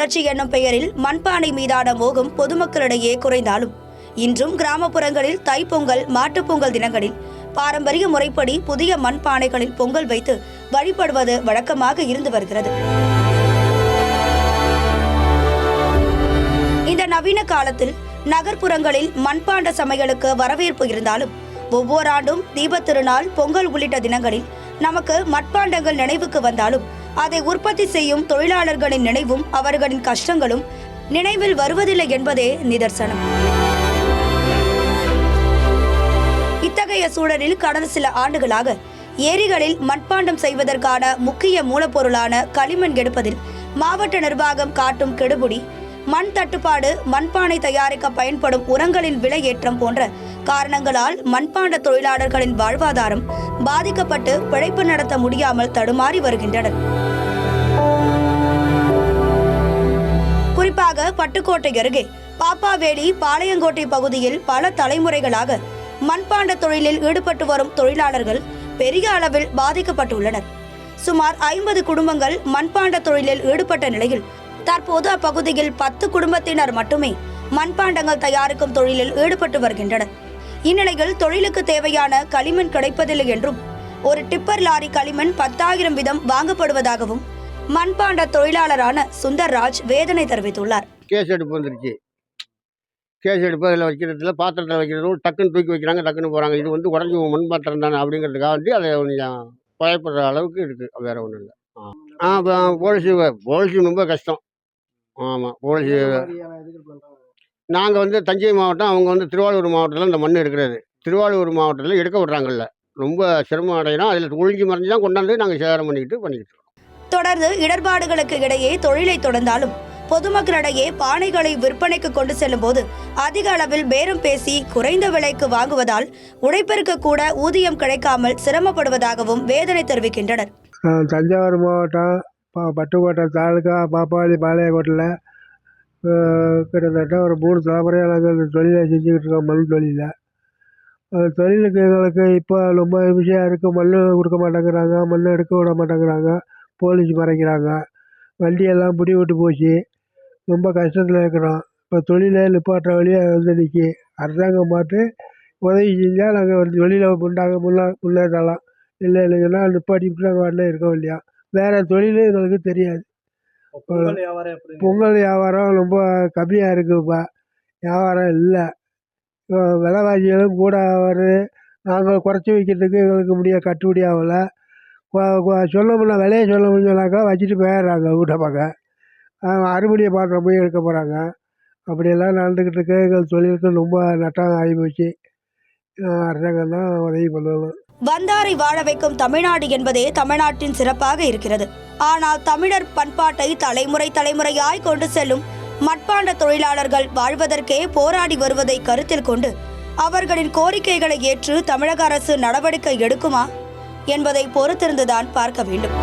வளர்ச்சி என்னும் பெயரில் மண்பானை மீதான மோகம் பொதுமக்களிடையே குறைந்தாலும் இன்றும் கிராமப்புறங்களில் தைப்பொங்கல், மாட்டுப்பொங்கல் தினங்களில் பாரம்பரிய முறைப்படி புதிய மண்பானைகளில் பொங்கல் வைத்து வழிபடுவது வழக்கமாக இருந்து வருகிறது. இந்த நவீன காலத்தில் நகர்ப்புறங்களில் மண்பாண்ட சமையலுக்கு வரவேற்பு இருந்தாலும் ஒவ்வொரு ஆண்டும் தீபத் திருநாள், பொங்கல் உள்ளிட்ட தினங்களில் நமக்கு மட்பாண்டங்கள் நினைவுக்கு வந்தாலும் அதை உற்பத்தி செய்யும் தொழிலாளர்களின் நினைவும் அவர்களின் கஷ்டங்களும் நினைவில் வருவதில்லை என்பதே நிதர்சனம். இத்தகைய சூழலில் கடந்த சில ஆண்டுகளாக ஏரிகளில் மட்பாண்டம் செய்வதற்கான முக்கிய மூலப்பொருளான களிமண் எடுப்பதில் மாவட்ட நிர்வாகம் காட்டும் கெடுபிடி, மண் தட்டுப்பாடு, மண்பானை தயாரிக்க பயன்படும் உரங்களின் விலை ஏற்றம் போன்ற காரணங்களால் மண்பாண்ட தொழிலாளர்களின் வாழ்வாதாரம் பாதிக்கப்பட்டு பிழைப்பு நடத்த முடியாமல் தடுமாறி வருகின்றனர். குறிப்பாக பட்டுக்கோட்டை அருகே பாப்பாவேலி, பாளையங்கோட்டை பகுதியில் பல தலைமுறைகளாக மண்பாண்ட தொழிலில் ஈடுபட்டு வரும் தொழிலாளர்கள் பெரிய அளவில் பாதிக்கப்பட்டுள்ளனர். சுமார் 50 குடும்பங்கள் மண்பாண்ட தொழிலில் ஈடுபட்ட நிலையில் தற்போது அப்பகுதியில் 10 குடும்பத்தினர் மட்டுமே மண்பாண்டங்கள் தயாரிக்கும் தொழிலில் ஈடுபட்டு வருகின்றனர். இந்நிலையில் தொழிலுக்கு தேவையான களிமண் கிடைப்பதில்லை என்றும் ஒரு டிப்பர் லாரி களிமண் 10,000 வீதம் வாங்கப்படுவதாகவும் மண்பாண்ட தொழிலாளரான சுந்தர்ராஜ் வேதனை தெரிவித்துள்ளார். கேஸ் எடுப்பு வந்துருச்சு. கேஸ் எடுப்பு அதில் வைக்கிறதுல பாத்திரத்தில் வைக்கிறது டக்குன்னு தூக்கி வைக்கிறாங்க, டக்குன்னு போகிறாங்க. இது வந்து உடஞ்சி மண் பாத்திரம் தானே அப்படிங்கிறதுக்காக வந்து அதை கொஞ்சம் பயப்படுற அளவுக்கு இருக்குது. வேறு ஒன்றும் இல்லை. போலீஸு ரொம்ப கஷ்டம். ஆமாம், போலீஸு நாங்கள் வந்து தஞ்சை மாவட்டம், அவங்க வந்து திருவாரூர் மாவட்டத்தில் இந்த மண் எடுக்கிறது. திருவாரூர் மாவட்டத்தில் எடுக்க விட்றாங்கல்ல, ரொம்ப சிரமம் அடையிறோம். அதில் ஒழிஞ்சு மறைஞ்சு தான் கொண்டாந்து நாங்கள் சேதாரம் பண்ணிக்கிட்டு இருக்கோம். தொடர்ந்து இடர்பாடுகளுக்கு இடையே தொழிலை தொடர்ந்தாலும் பொதுமக்களிடையே பானைகளை விற்பனைக்கு கொண்டு செல்லும் போது அதிக அளவில் பேரம் பேசி குறைந்த விலைக்கு வாங்குவதால் உழைப்பிற்கு கூட ஊதியம் கிடைக்காமல் சிரமப்படுவதாகவும் வேதனை தெரிவிக்கின்றனர். தஞ்சாவூர் மாவட்டம் பட்டுக்கோட்டை தாலுக்கா பாப்பாளி பாளையங்கோட்டில் கிட்டத்தட்ட ஒரு 3 தலைமுறையாக நாங்கள் இந்த தொழிலை செஞ்சுக்கிட்டு இருக்கோம். மண் தொழிலை, அந்த தொழிலுக்கு எங்களுக்கு இப்போ ரொம்ப விஷயம் இருக்குது. மண் கொடுக்க மாட்டேங்கிறாங்க, மண் எடுக்க விட மாட்டேங்கிறாங்க, போலீஸ் மறைக்கிறாங்க, வண்டியெல்லாம் பிடி விட்டு போச்சு. ரொம்ப கஷ்டத்தில் இருக்கிறோம். இப்போ தொழிலை நிப்பாட்டுற வழியாக வந்து நிற்கி அரசாங்கம் பார்த்து உதவி செஞ்சால் நாங்கள் வந்து தொழிலை முன்னேற்றலாம். இல்லைன்னா நிப்பாட்டிவிட்டு நாங்கள் வரல இருக்க வேண்டியா. வேறு தொழில் எங்களுக்கு தெரியாது. பொங்கல் வியாபாரம் ரொம்ப கம்மியாக இருக்குது. இப்போ வியாபாரம் இல்லை. விலைவாசிகளும் கூட வருது. நாங்கள் குறைச்சி வைக்கிறதுக்கு எங்களுக்கு கட்டுப்படி ஆகலை. சொல்ல முடியல, விலையை சொல்ல முடியலனாக்கா வச்சுட்டு போயிடுறாங்க வீட்டை பார்க்க. அறுபடியை பாத்திரம் போய் எடுக்க போகிறாங்க. அப்படியெல்லாம் நடந்துக்கிட்டு இருக்க எங்கள் தொழிலுக்கு ரொம்ப நட்டம் ஆகி போச்சு. அரசாங்கம் தான் உதவி பண்ணணும். வந்தாரை வாழ வைக்கும் தமிழ்நாடு என்பதே தமிழ்நாட்டின் சிறப்பாக இருக்கிறது. ஆனால் தமிழர் பண்பாட்டை தலைமுறையாய் கொண்டு செல்லும் மட்பாண்ட தொழிலாளர்கள் வாழ்வதற்கே போராடி வருவதை கருத்தில் கொண்டு அவர்களின் கோரிக்கைகளை ஏற்று தமிழக அரசு நடவடிக்கை எடுக்குமா என்பதை பொறுத்திருந்துதான் பார்க்க வேண்டும்.